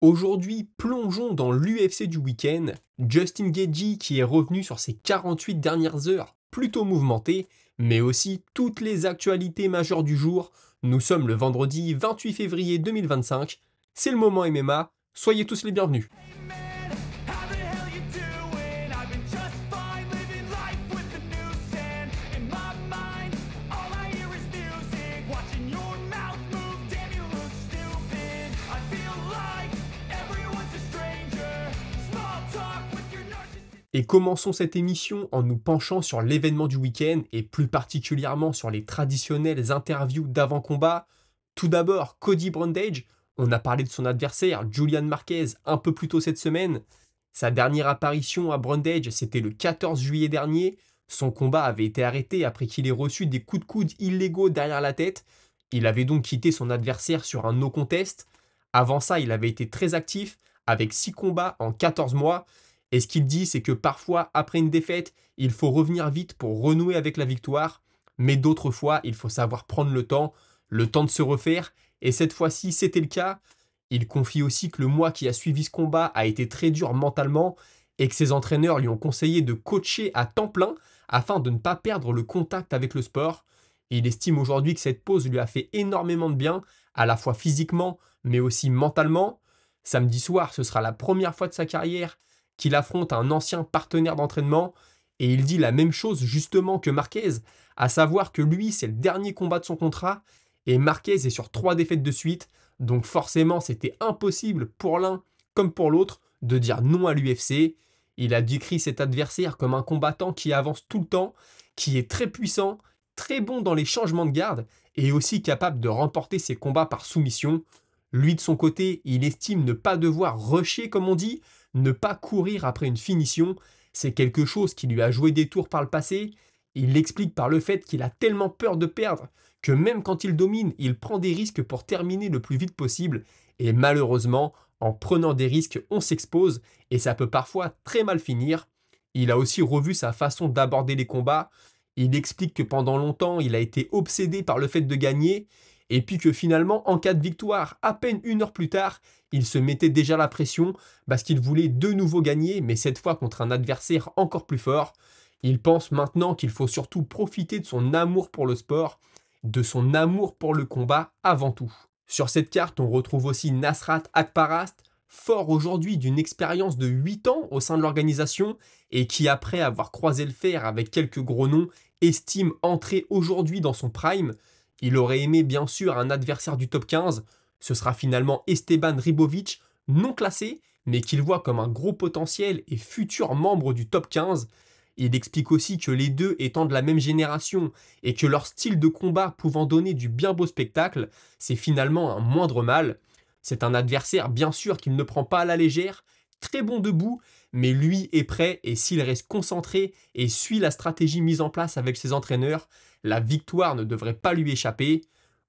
Aujourd'hui, plongeons dans l'UFC du week-end. Justin Gaethje qui est revenu sur ses 48 dernières heures, plutôt mouvementées, mais aussi toutes les actualités majeures du jour. Nous sommes le vendredi 28 février 2025. C'est le moment MMA. Soyez tous les bienvenus. Man, how the hell you doing? I've been just fine living life with the noose and in my mind, all I hear is music. Watching your mouth move, damn you look stupid. I feel like everyone's a stranger. Small talk with your narcissist. Et commençons cette émission en nous penchant sur l'événement du week-end et plus particulièrement sur les traditionnelles interviews d'avant-combat. Tout d'abord, Cody Brundage. On a parlé de son adversaire, Julian Marquez, un peu plus tôt cette semaine. Sa dernière apparition à Brundage, c'était le 14 juillet dernier. Son combat avait été arrêté après qu'il ait reçu des coups de coude illégaux derrière la tête. Il avait donc quitté son adversaire sur un no contest. Avant ça, il avait été très actif, avec 6 combats en 14 mois. Et ce qu'il dit, c'est que parfois, après une défaite, il faut revenir vite pour renouer avec la victoire. Mais d'autres fois, il faut savoir prendre le temps de se refaire. Et cette fois-ci, c'était le cas. Il confie aussi que le mois qui a suivi ce combat a été très dur mentalement et que ses entraîneurs lui ont conseillé de coacher à temps plein afin de ne pas perdre le contact avec le sport. Et il estime aujourd'hui que cette pause lui a fait énormément de bien, à la fois physiquement, mais aussi mentalement. Samedi soir, ce sera la première fois de sa carrière qu'il affronte un ancien partenaire d'entraînement, et il dit la même chose justement que Marquez, à savoir que lui, c'est le dernier combat de son contrat, et Marquez est sur 3 défaites de suite, donc forcément c'était impossible pour l'un comme pour l'autre de dire non à l'UFC. Il a décrit cet adversaire comme un combattant qui avance tout le temps, qui est très puissant, très bon dans les changements de garde, et aussi capable de remporter ses combats par soumission. Lui de son côté, il estime ne pas devoir rusher comme on dit, ne pas courir après une finition. C'est quelque chose qui lui a joué des tours par le passé. Il l'explique par le fait qu'il a tellement peur de perdre que même quand il domine, il prend des risques pour terminer le plus vite possible. Et malheureusement, en prenant des risques, on s'expose et ça peut parfois très mal finir. Il a aussi revu sa façon d'aborder les combats. Il explique que pendant longtemps, il a été obsédé par le fait de gagner et puis que finalement, en cas de victoire, à peine 1 heure plus tard, il se mettait déjà la pression parce qu'il voulait de nouveau gagner, mais cette fois contre un adversaire encore plus fort. Il pense maintenant qu'il faut surtout profiter de son amour pour le sport, de son amour pour le combat avant tout. Sur cette carte, on retrouve aussi Nasrat Akparast, fort aujourd'hui d'une expérience de 8 ans au sein de l'organisation et qui, après avoir croisé le fer avec quelques gros noms, estime entrer aujourd'hui dans son prime. Il aurait aimé bien sûr un adversaire du top 15, ce sera finalement Esteban Ribovic, non classé, mais qu'il voit comme un gros potentiel et futur membre du top 15. Il explique aussi que les deux étant de la même génération et que leur style de combat pouvant donner du bien beau spectacle, c'est finalement un moindre mal. C'est un adversaire bien sûr qu'il ne prend pas à la légère, très bon debout, mais lui est prêt et s'il reste concentré et suit la stratégie mise en place avec ses entraîneurs, la victoire ne devrait pas lui échapper.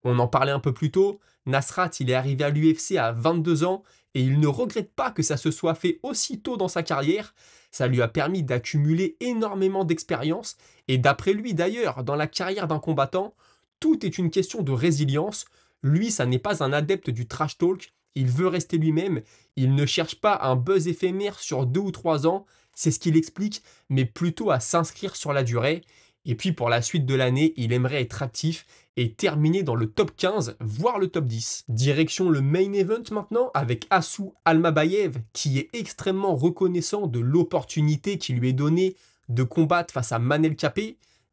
On en parlait un peu plus tôt, Nasrat il est arrivé à l'UFC à 22 ans et il ne regrette pas que ça se soit fait aussi tôt dans sa carrière. Ça lui a permis d'accumuler énormément d'expérience et d'après lui d'ailleurs, dans la carrière d'un combattant, tout est une question de résilience. Lui, ça n'est pas un adepte du trash talk, il veut rester lui-même, il ne cherche pas un buzz éphémère sur 2 ou 3 ans, c'est ce qu'il explique, mais plutôt à s'inscrire sur la durée. Et puis pour la suite de l'année, il aimerait être actif et terminer dans le top 15, voire le top 10. Direction le main event maintenant avec Assou Almabayev, qui est extrêmement reconnaissant de l'opportunité qui lui est donnée de combattre face à Manel Kape.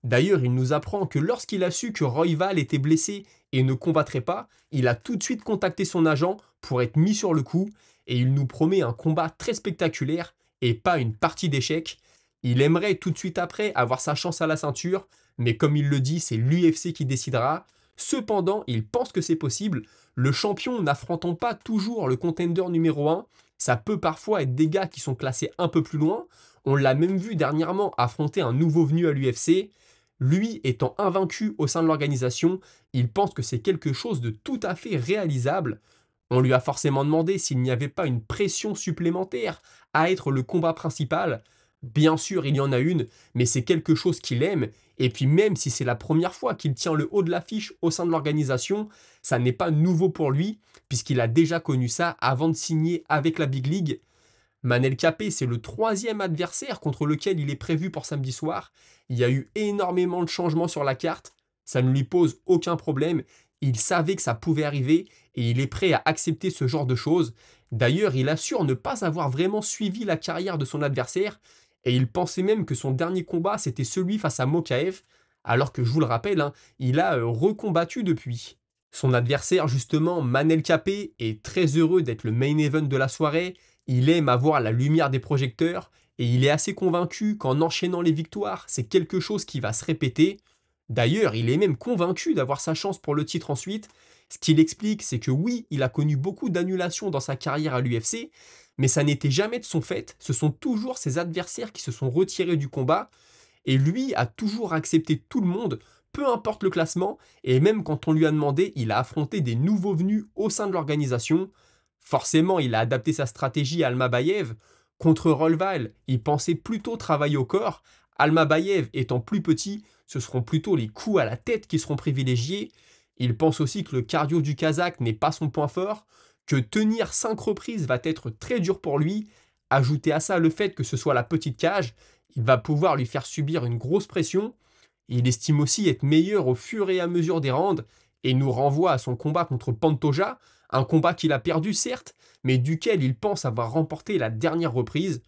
D'ailleurs, il nous apprend que lorsqu'il a su que Royval était blessé et ne combattrait pas, il a tout de suite contacté son agent pour être mis sur le coup et il nous promet un combat très spectaculaire et pas une partie d'échecs. Il aimerait tout de suite après avoir sa chance à la ceinture, mais comme il le dit, c'est l'UFC qui décidera. Cependant, il pense que c'est possible. Le champion n'affrontant pas toujours le contender numéro 1, ça peut parfois être des gars qui sont classés un peu plus loin. On l'a même vu dernièrement affronter un nouveau venu à l'UFC. Lui étant invaincu au sein de l'organisation, il pense que c'est quelque chose de tout à fait réalisable. On lui a forcément demandé s'il n'y avait pas une pression supplémentaire à être le combat principal. Bien sûr, il y en a une, mais c'est quelque chose qu'il aime, et puis même si c'est la première fois qu'il tient le haut de l'affiche au sein de l'organisation, ça n'est pas nouveau pour lui, puisqu'il a déjà connu ça avant de signer avec la Big League. Manel Capé, c'est le troisième adversaire contre lequel il est prévu pour samedi soir. Il y a eu énormément de changements sur la carte, ça ne lui pose aucun problème, il savait que ça pouvait arriver, et il est prêt à accepter ce genre de choses. D'ailleurs, il assure ne pas avoir vraiment suivi la carrière de son adversaire, et il pensait même que son dernier combat, c'était celui face à Mokaev, alors que je vous le rappelle, hein, il a recombattu depuis. Son adversaire, justement, Manel Capé, est très heureux d'être le main event de la soirée, il aime avoir la lumière des projecteurs, et il est assez convaincu qu'en enchaînant les victoires, c'est quelque chose qui va se répéter. D'ailleurs, il est même convaincu d'avoir sa chance pour le titre ensuite. Ce qu'il explique, c'est que oui, il a connu beaucoup d'annulations dans sa carrière à l'UFC, mais ça n'était jamais de son fait, ce sont toujours ses adversaires qui se sont retirés du combat, et lui a toujours accepté tout le monde, peu importe le classement, et même quand on lui a demandé, il a affronté des nouveaux venus au sein de l'organisation. Forcément, il a adapté sa stratégie à Almabayev. Contre Rollval, il pensait plutôt travailler au corps. Almabayev étant plus petit, ce seront plutôt les coups à la tête qui seront privilégiés. Il pense aussi que le cardio du Kazakh n'est pas son point fort, que tenir 5 reprises va être très dur pour lui. Ajoutez à ça le fait que ce soit la petite cage, il va pouvoir lui faire subir une grosse pression. Il estime aussi être meilleur au fur et à mesure des rounds et nous renvoie à son combat contre Pantoja, un combat qu'il a perdu certes, mais duquel il pense avoir remporté la dernière reprise.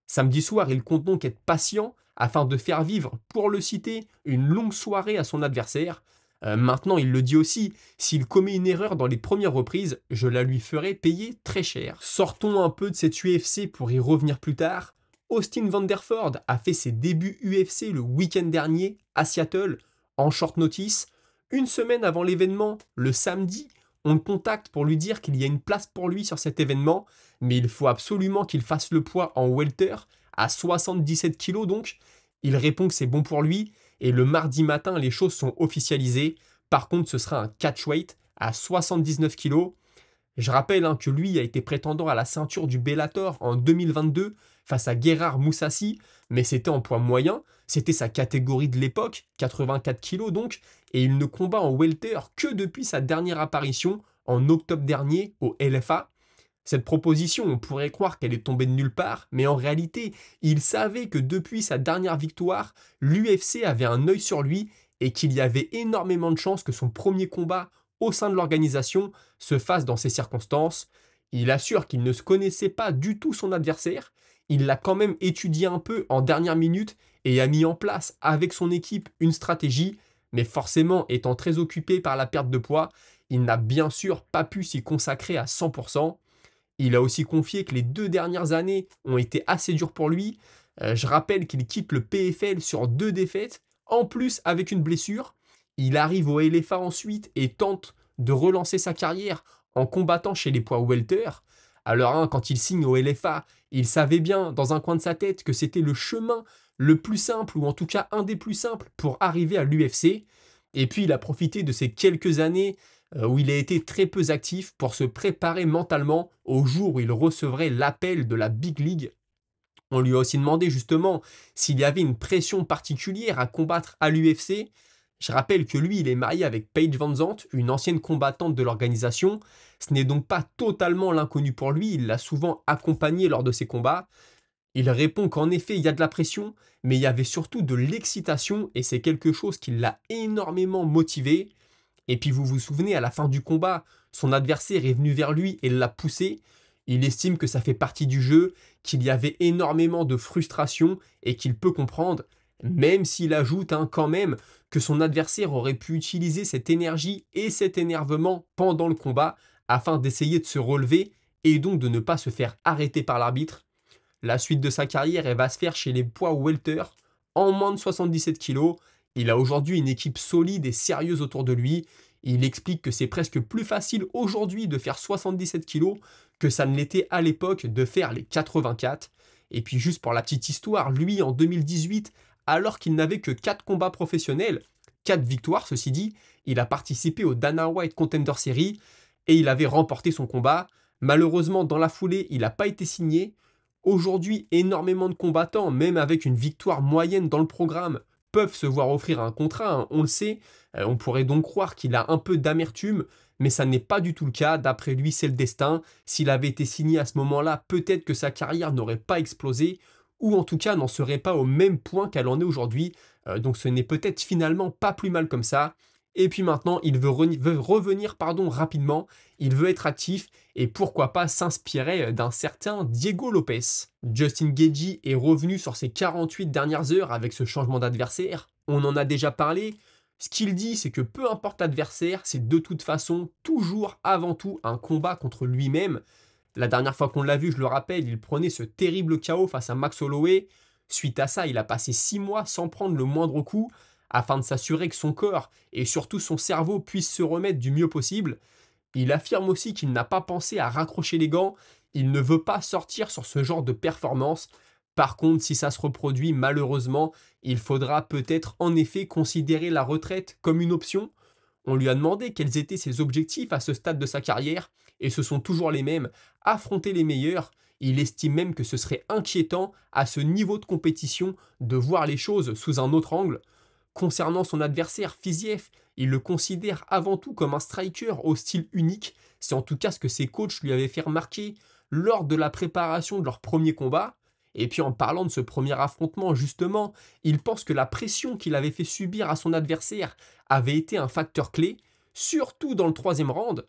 Samedi soir, il compte donc être patient afin de faire vivre, pour le citer, une longue soirée à son adversaire. Maintenant, il le dit aussi, s'il commet une erreur dans les premières reprises, je la lui ferai payer très cher. Sortons un peu de cette UFC pour y revenir plus tard. Austin Vanderford a fait ses débuts UFC le week-end dernier à Seattle, en short notice. Une semaine avant l'événement, le samedi, on le contacte pour lui dire qu'il y a une place pour lui sur cet événement, mais il faut absolument qu'il fasse le poids en welter, à 77 kg donc. Il répond que c'est bon pour lui, et le mardi matin, les choses sont officialisées. Par contre, ce sera un catchweight à 79 kg. Je rappelle que lui a été prétendant à la ceinture du Bellator en 2022 face à Gerard Moussassi, mais c'était en poids moyen, c'était sa catégorie de l'époque, 84 kg donc, et il ne combat en welter que depuis sa dernière apparition en octobre dernier au LFA. Cette proposition, on pourrait croire qu'elle est tombée de nulle part, mais en réalité, il savait que depuis sa dernière victoire, l'UFC avait un œil sur lui et qu'il y avait énormément de chances que son premier combat au sein de l'organisation se fasse dans ces circonstances. Il assure qu'il ne se connaissait pas du tout son adversaire, il l'a quand même étudié un peu en dernière minute et a mis en place avec son équipe une stratégie, mais forcément étant très occupé par la perte de poids, il n'a bien sûr pas pu s'y consacrer à 100%. Il a aussi confié que les 2 dernières années ont été assez dures pour lui. Je rappelle qu'il quitte le PFL sur 2 défaites, en plus avec une blessure. Il arrive au LFA ensuite et tente de relancer sa carrière en combattant chez les poids welter. Alors quand il signe au LFA, il savait bien dans un coin de sa tête que c'était le chemin le plus simple, ou en tout cas un des plus simples, pour arriver à l'UFC. Et puis il a profité de ces quelques années où il a été très peu actif pour se préparer mentalement au jour où il recevrait l'appel de la Big League. On lui a aussi demandé justement s'il y avait une pression particulière à combattre à l'UFC. Je rappelle que lui, il est marié avec Paige Van Zandt, une ancienne combattante de l'organisation. Ce n'est donc pas totalement l'inconnu pour lui, il l'a souvent accompagné lors de ses combats. Il répond qu'en effet, il y a de la pression, mais il y avait surtout de l'excitation et c'est quelque chose qui l'a énormément motivé. Et puis vous vous souvenez, à la fin du combat, son adversaire est venu vers lui et l'a poussé. Il estime que ça fait partie du jeu, qu'il y avait énormément de frustration et qu'il peut comprendre, même s'il ajoute quand même que son adversaire aurait pu utiliser cette énergie et cet énervement pendant le combat afin d'essayer de se relever et donc de ne pas se faire arrêter par l'arbitre. La suite de sa carrière, elle va se faire chez les poids welter en moins de 77 kg. Il a aujourd'hui une équipe solide et sérieuse autour de lui. Il explique que c'est presque plus facile aujourd'hui de faire 77 kg que ça ne l'était à l'époque de faire les 84. Et puis juste pour la petite histoire, lui en 2018, alors qu'il n'avait que 4 combats professionnels, 4 victoires ceci dit, il a participé au Dana White Contender Series et il avait remporté son combat. Malheureusement dans la foulée, il n'a pas été signé. Aujourd'hui, énormément de combattants, même avec une victoire moyenne dans le programme, peuvent se voir offrir un contrat, hein, on le sait. On pourrait donc croire qu'il a un peu d'amertume, mais ça n'est pas du tout le cas. D'après lui, c'est le destin. S'il avait été signé à ce moment-là, peut-être que sa carrière n'aurait pas explosé, ou en tout cas n'en serait pas au même point qu'elle en est aujourd'hui. Donc ce n'est peut-être finalement pas plus mal comme ça. Et puis maintenant, il veut revenir rapidement, il veut être actif et pourquoi pas s'inspirer d'un certain Diego Lopez. Justin Gaethje est revenu sur ses 48 dernières heures avec ce changement d'adversaire. On en a déjà parlé. Ce qu'il dit, c'est que peu importe l'adversaire, c'est de toute façon toujours avant tout un combat contre lui-même. La dernière fois qu'on l'a vu, je le rappelle, il prenait ce terrible KO face à Max Holloway. Suite à ça, il a passé 6 mois sans prendre le moindre coup afin de s'assurer que son corps et surtout son cerveau puissent se remettre du mieux possible. Il affirme aussi qu'il n'a pas pensé à raccrocher les gants, il ne veut pas sortir sur ce genre de performance. Par contre, si ça se reproduit, malheureusement, il faudra peut-être en effet considérer la retraite comme une option. On lui a demandé quels étaient ses objectifs à ce stade de sa carrière, et ce sont toujours les mêmes, affronter les meilleurs. Il estime même que ce serait inquiétant à ce niveau de compétition de voir les choses sous un autre angle. Concernant son adversaire, Fiziev, il le considère avant tout comme un striker au style unique. C'est en tout cas ce que ses coachs lui avaient fait remarquer lors de la préparation de leur premier combat. Et puis en parlant de ce premier affrontement, justement, il pense que la pression qu'il avait fait subir à son adversaire avait été un facteur clé, surtout dans le troisième round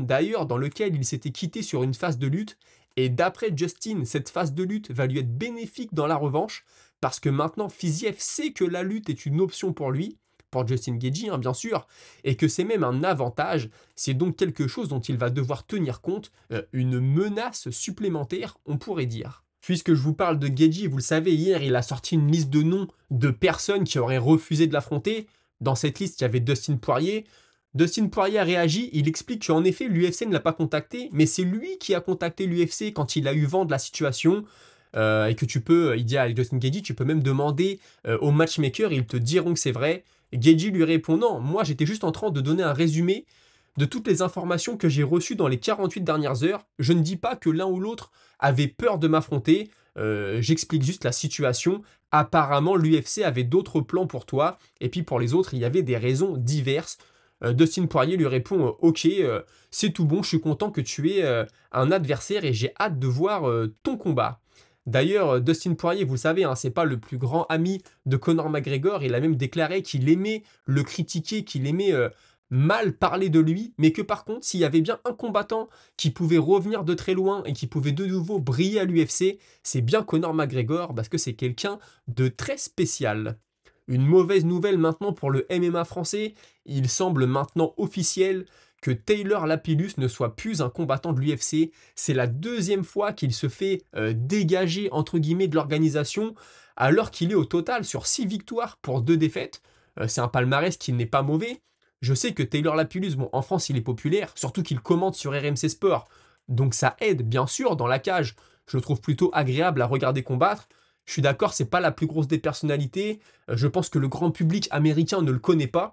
d'ailleurs dans lequel il s'était quitté sur une phase de lutte. Et d'après Justin, cette phase de lutte va lui être bénéfique dans la revanche, parce que maintenant Fiziev sait que la lutte est une option pour lui, pour Justin Gaethje bien sûr, et que c'est même un avantage, c'est donc quelque chose dont il va devoir tenir compte, une menace supplémentaire on pourrait dire. Puisque je vous parle de Gaethje, vous le savez, hier il a sorti une liste de noms de personnes qui auraient refusé de l'affronter. Dans cette liste, il y avait Dustin Poirier. Dustin Poirier a réagi, il explique qu'en effet l'UFC ne l'a pas contacté, mais c'est lui qui a contacté l'UFC quand il a eu vent de la situation. Et que tu peux, il dit à Justin Gaethje, tu peux même demander aux matchmakers, ils te diront que c'est vrai. Gaethje lui répond non, moi j'étais juste en train de donner un résumé de toutes les informations que j'ai reçues dans les 48 dernières heures. Je ne dis pas que l'un ou l'autre avait peur de m'affronter, j'explique juste la situation. Apparemment l'UFC avait d'autres plans pour toi, et puis pour les autres il y avait des raisons diverses. Dustin Poirier lui répond ok, c'est tout bon, je suis content que tu aies un adversaire et j'ai hâte de voir ton combat. D'ailleurs, Dustin Poirier, vous le savez, hein, c'est pas le plus grand ami de Conor McGregor. Il a même déclaré qu'il aimait le critiquer, qu'il aimait mal parler de lui, mais que par contre, s'il y avait bien un combattant qui pouvait revenir de très loin et qui pouvait de nouveau briller à l'UFC, c'est bien Conor McGregor, parce que c'est quelqu'un de très spécial. Une mauvaise nouvelle maintenant pour le MMA français, il semble maintenant officiel que Taylor Lapillus ne soit plus un combattant de l'UFC. C'est la deuxième fois qu'il se fait dégager entre guillemets de l'organisation, alors qu'il est au total sur 6 victoires pour 2 défaites. C'est un palmarès qui n'est pas mauvais. Je sais que Taylor Lapillus, bon, en France il est populaire, surtout qu'il commente sur RMC Sport, donc ça aide bien sûr dans la cage. Je le trouve plutôt agréable à regarder combattre. Je suis d'accord, c'est pas la plus grosse des personnalités. Je pense que le grand public américain ne le connaît pas.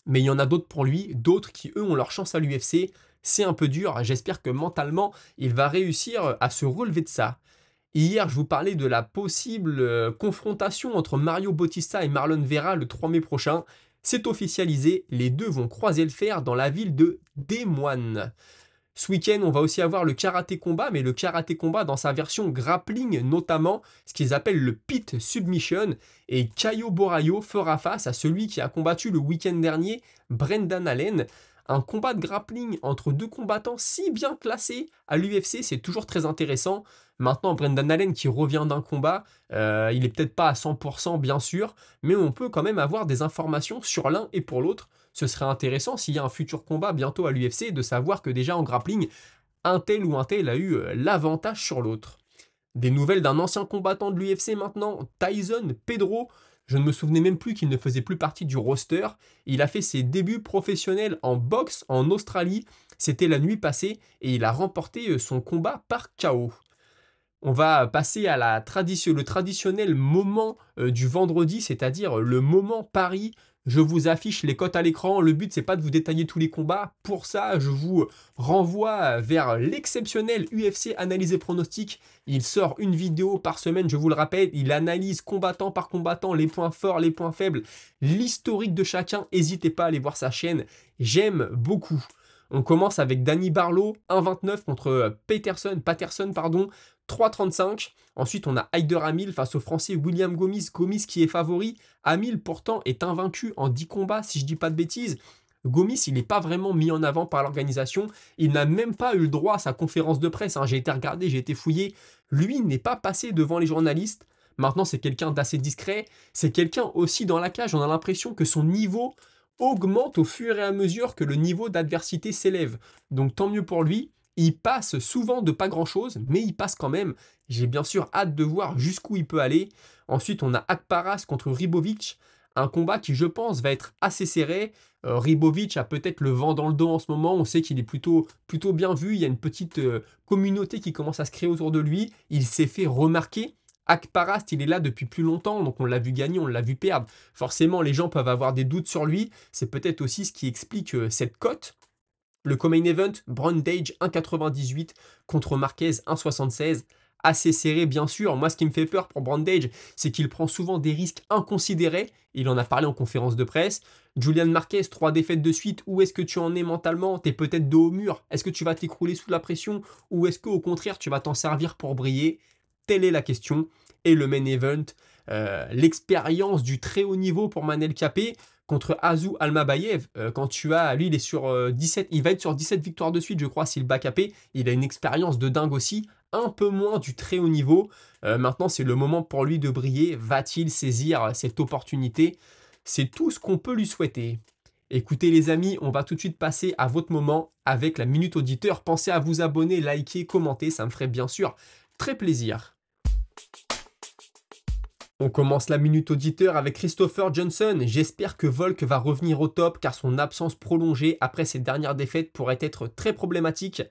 Mais il y en a d'autres pour lui, d'autres qui eux ont leur chance à l'UFC. C'est un peu dur, j'espère que mentalement il va réussir à se relever de ça. Hier, je vous parlais de la possible confrontation entre Mario Bautista et Marlon Vera le 3 mai prochain. C'est officialisé, les deux vont croiser le fer dans la ville de Des Moines. Ce week-end, on va aussi avoir le karaté combat, mais le karaté combat dans sa version grappling, notamment ce qu'ils appellent le pit submission. Et Caio Borraio fera face à celui qui a combattu le week-end dernier, Brendan Allen. Un combat de grappling entre deux combattants si bien classés à l'UFC, c'est toujours très intéressant. Maintenant, Brendan Allen qui revient d'un combat, il est peut-être pas à 100% bien sûr, mais on peut quand même avoir des informations sur l'un et pour l'autre. Ce serait intéressant s'il y a un futur combat bientôt à l'UFC de savoir que déjà en grappling, un tel ou un tel a eu l'avantage sur l'autre. Des nouvelles d'un ancien combattant de l'UFC maintenant, Tyson Pedro. Je ne me souvenais même plus qu'il ne faisait plus partie du roster. Il a fait ses débuts professionnels en boxe en Australie. C'était la nuit passée et il a remporté son combat par KO. On va passer à le traditionnel moment du vendredi, c'est-à-dire le moment Paris Je vous affiche les cotes à l'écran. Le but, c'est pas de vous détailler tous les combats. Pour ça, je vous renvoie vers l'exceptionnel UFC Analyse et Pronostic. Il sort une vidéo par semaine, je vous le rappelle. Il analyse combattant par combattant les points forts, les points faibles, l'historique de chacun. N'hésitez pas à aller voir sa chaîne. J'aime beaucoup. On commence avec Danny Barlow, 1,29 contre Patterson, pardon, 3,35. Ensuite, on a Haider Hamil face au Français William Gomis. Gomis qui est favori. Hamil, pourtant, est invaincu en 10 combats, si je dis pas de bêtises. Gomis, il n'est pas vraiment mis en avant par l'organisation. Il n'a même pas eu le droit à sa conférence de presse, hein. J'ai été regardé, j'ai été fouillé. Lui n'est pas passé devant les journalistes. Maintenant, c'est quelqu'un d'assez discret. C'est quelqu'un aussi dans la cage. On a l'impression que son niveau augmente au fur et à mesure que le niveau d'adversité s'élève. Donc tant mieux pour lui. Il passe souvent de pas grand-chose, mais il passe quand même. J'ai bien sûr hâte de voir jusqu'où il peut aller. Ensuite, on a Akparas contre Ribovic. Un combat qui, je pense, va être assez serré. Ribovic a peut-être le vent dans le dos en ce moment. On sait qu'il est plutôt bien vu. Il y a une petite communauté qui commence à se créer autour de lui. Il s'est fait remarquer. Akparas, il est là depuis plus longtemps, donc on l'a vu gagner, on l'a vu perdre. Forcément, les gens peuvent avoir des doutes sur lui. C'est peut-être aussi ce qui explique cette cote. Le co-main event, Brundage 1,98 contre Marquez 1,76. Assez serré, bien sûr. Moi, ce qui me fait peur pour Brundage, c'est qu'il prend souvent des risques inconsidérés. Il en a parlé en conférence de presse. Julian Marquez, 3 défaites de suite. Où est-ce que tu en es mentalement? T'es peut-être dos au mur. Est-ce que tu vas t'écrouler sous la pression? Ou est-ce qu'au contraire, tu vas t'en servir pour briller? Telle est la question. Et le main event, l'expérience du très haut niveau pour Manel Kape contre Azu Almabayev. Quand tu as, lui, il est sur 17, il va être sur 17 victoires de suite, je crois, s'il bat Kape. Il a une expérience de dingue aussi, un peu moins du très haut niveau. Maintenant, c'est le moment pour lui de briller. Va-t-il saisir cette opportunité? C'est tout ce qu'on peut lui souhaiter. Écoutez les amis, on va tout de suite passer à votre moment avec la Minute Auditeur. Pensez à vous abonner, liker, commenter, ça me ferait bien sûr très plaisir. On commence la Minute Auditeur avec Christopher Johnson. J'espère que Volk va revenir au top car son absence prolongée après ses dernières défaites pourrait être très problématique.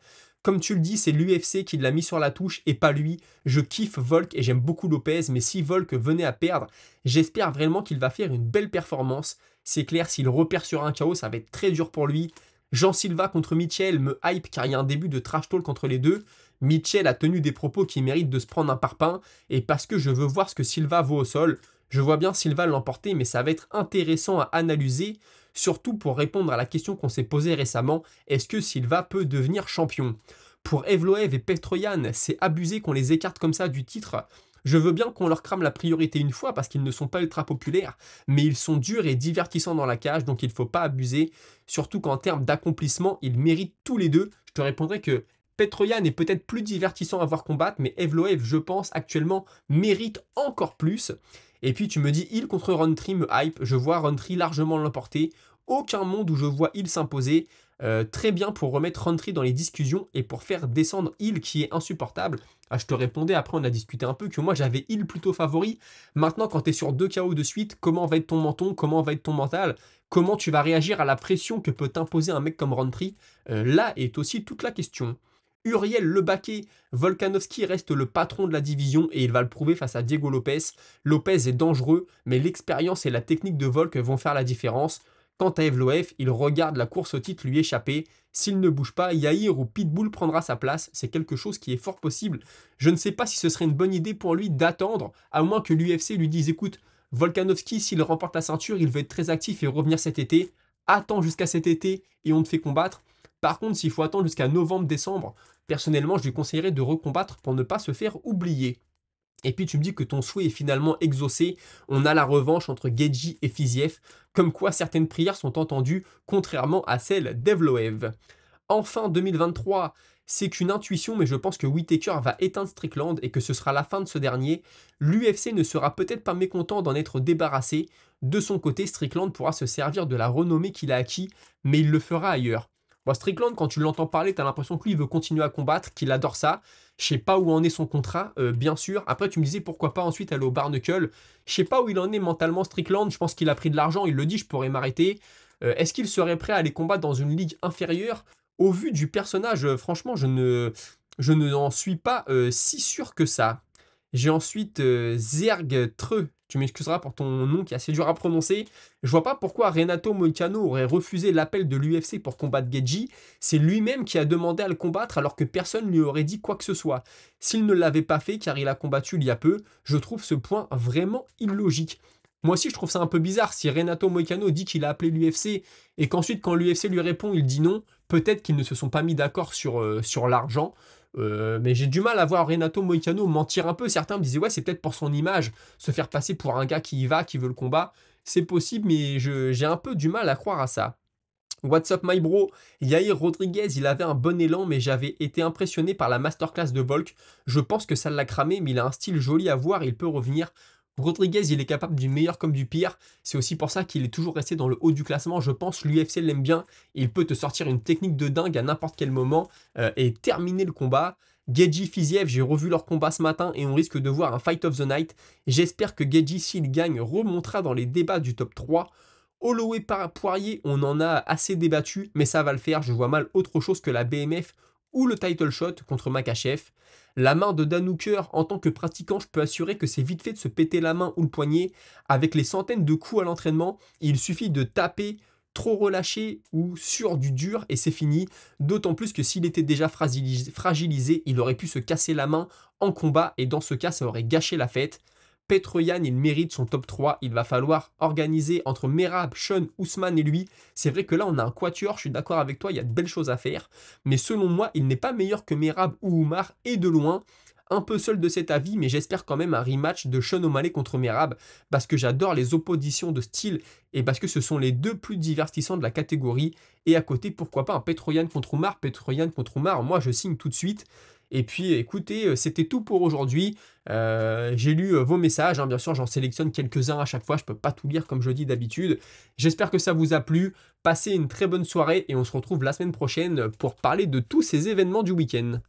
Comme tu le dis, c'est l'UFC qui l'a mis sur la touche et pas lui. Je kiffe Volk et j'aime beaucoup Lopez, mais si Volk venait à perdre, j'espère vraiment qu'il va faire une belle performance. C'est clair, s'il repère sur un KO, ça va être très dur pour lui. Jean Silva contre Mitchell me hype car il y a un début de trash talk entre les deux. Mitchell a tenu des propos qui méritent de se prendre un parpaing et parce que je veux voir ce que Silva vaut au sol. Je vois bien Silva l'emporter, mais ça va être intéressant à analyser, surtout pour répondre à la question qu'on s'est posée récemment, est-ce que Silva peut devenir champion? Pour Evloev et Petroyan, c'est abusé qu'on les écarte comme ça du titre. Je veux bien qu'on leur crame la priorité une fois parce qu'ils ne sont pas ultra populaires, mais ils sont durs et divertissants dans la cage, donc il ne faut pas abuser. Surtout qu'en termes d'accomplissement, ils méritent tous les deux. Je te répondrai que Petroyan est peut-être plus divertissant à voir combattre, mais Evloev, je pense, actuellement, mérite encore plus. Et puis tu me dis, Hill contre Rountree me hype, je vois Rountree largement l'emporter. Aucun monde où je vois Hill s'imposer. Très bien pour remettre Rountree dans les discussions et pour faire descendre Hill qui est insupportable. Ah, je te répondais, après on a discuté un peu, que moi j'avais Hill plutôt favori. Maintenant, quand tu es sur 2 KO de suite, comment va être ton menton? Comment va être ton mental? Comment tu vas réagir à la pression que peut t'imposer un mec comme Rountree? Là est aussi toute la question. Uriel Lebaquet, Volkanovski reste le patron de la division et il va le prouver face à Diego Lopez. Lopez est dangereux, mais l'expérience et la technique de Volk vont faire la différence. Quant à Evloev, il regarde la course au titre lui échapper. S'il ne bouge pas, Yair ou Pitbull prendra sa place. C'est quelque chose qui est fort possible. Je ne sais pas si ce serait une bonne idée pour lui d'attendre, à moins que l'UFC lui dise écoute, Volkanovski, s'il remporte la ceinture, il veut être très actif et revenir cet été. Attends jusqu'à cet été et on te fait combattre. Par contre, s'il faut attendre jusqu'à novembre-décembre, personnellement, je lui conseillerais de recombattre pour ne pas se faire oublier. Et puis tu me dis que ton souhait est finalement exaucé. On a la revanche entre Gedji et Fiziev, comme quoi certaines prières sont entendues, contrairement à celles d'Evloev. Enfin 2023, c'est qu'une intuition, mais je pense que Whittaker va éteindre Strickland et que ce sera la fin de ce dernier. L'UFC ne sera peut-être pas mécontent d'en être débarrassé. De son côté, Strickland pourra se servir de la renommée qu'il a acquis, mais il le fera ailleurs. Bon, Strickland, quand tu l'entends parler, tu as l'impression que lui, il veut continuer à combattre, qu'il adore ça. Je sais pas où en est son contrat, bien sûr. Après, tu me disais pourquoi pas ensuite aller au Barnacle. Je sais pas où il en est mentalement, Strickland. Je pense qu'il a pris de l'argent, il le dit, je pourrais m'arrêter. Est-ce qu'il serait prêt à aller combattre dans une ligue inférieure? Au vu du personnage, franchement, je n'en suis pas si sûr que ça. J'ai ensuite Zerg Treux Tu m'excuseras pour ton nom qui est assez dur à prononcer. Je vois pas pourquoi Renato Moicano aurait refusé l'appel de l'UFC pour combattre Gedji. C'est lui-même qui a demandé à le combattre alors que personne lui aurait dit quoi que ce soit. S'il ne l'avait pas fait car il a combattu il y a peu, je trouve ce point vraiment illogique. Moi aussi, je trouve ça un peu bizarre. Si Renato Moicano dit qu'il a appelé l'UFC et qu'ensuite, quand l'UFC lui répond, il dit non, peut-être qu'ils ne se sont pas mis d'accord sur l'argent. Mais j'ai du mal à voir Renato Moicano mentir un peu. Certains me disaient, ouais, c'est peut-être pour son image, se faire passer pour un gars qui y va, qui veut le combat. C'est possible, mais j'ai un peu du mal à croire à ça. What's up my bro? Yair Rodriguez, il avait un bon élan, mais j'avais été impressionné par la masterclass de Volk. Je pense que ça l'a cramé, mais il a un style joli à voir, il peut revenir. Rodriguez, il est capable du meilleur comme du pire. C'est aussi pour ça qu'il est toujours resté dans le haut du classement. Je pense l'UFC l'aime bien. Il peut te sortir une technique de dingue à n'importe quel moment et terminer le combat. Gedji Fiziev, j'ai revu leur combat ce matin et on risque de voir un Fight of the Night. J'espère que Gedji, s'il gagne, remontera dans les débats du top 3. Holloway Poirier, on en a assez débattu, mais ça va le faire. Je vois mal autre chose que la BMF ou le title shot contre Makhachev. La main de Dan Hooker, en tant que pratiquant, je peux assurer que c'est vite fait de se péter la main ou le poignet. Avec les centaines de coups à l'entraînement, il suffit de taper trop relâché ou sur du dur et c'est fini. D'autant plus que s'il était déjà fragilisé, il aurait pu se casser la main en combat et dans ce cas, ça aurait gâché la fête. Petroyan, il mérite son top 3. Il va falloir organiser entre Merab, Sean, Ousmane et lui. C'est vrai que là, on a un quatuor. Je suis d'accord avec toi, il y a de belles choses à faire. Mais selon moi, il n'est pas meilleur que Merab ou Oumar et de loin. Un peu seul de cet avis, mais j'espère quand même un rematch de Sean O'Malley contre Merab parce que j'adore les oppositions de style et parce que ce sont les deux plus divertissants de la catégorie. Et à côté, pourquoi pas un Petroyan contre Oumar? Petroyan contre Oumar, moi je signe tout de suite. Et puis écoutez, c'était tout pour aujourd'hui. J'ai lu vos messages, hein, bien sûr j'en sélectionne quelques-uns à chaque fois, je peux pas tout lire comme je dis d'habitude. J'espère que ça vous a plu, passez une très bonne soirée et on se retrouve la semaine prochaine pour parler de tous ces événements du week-end.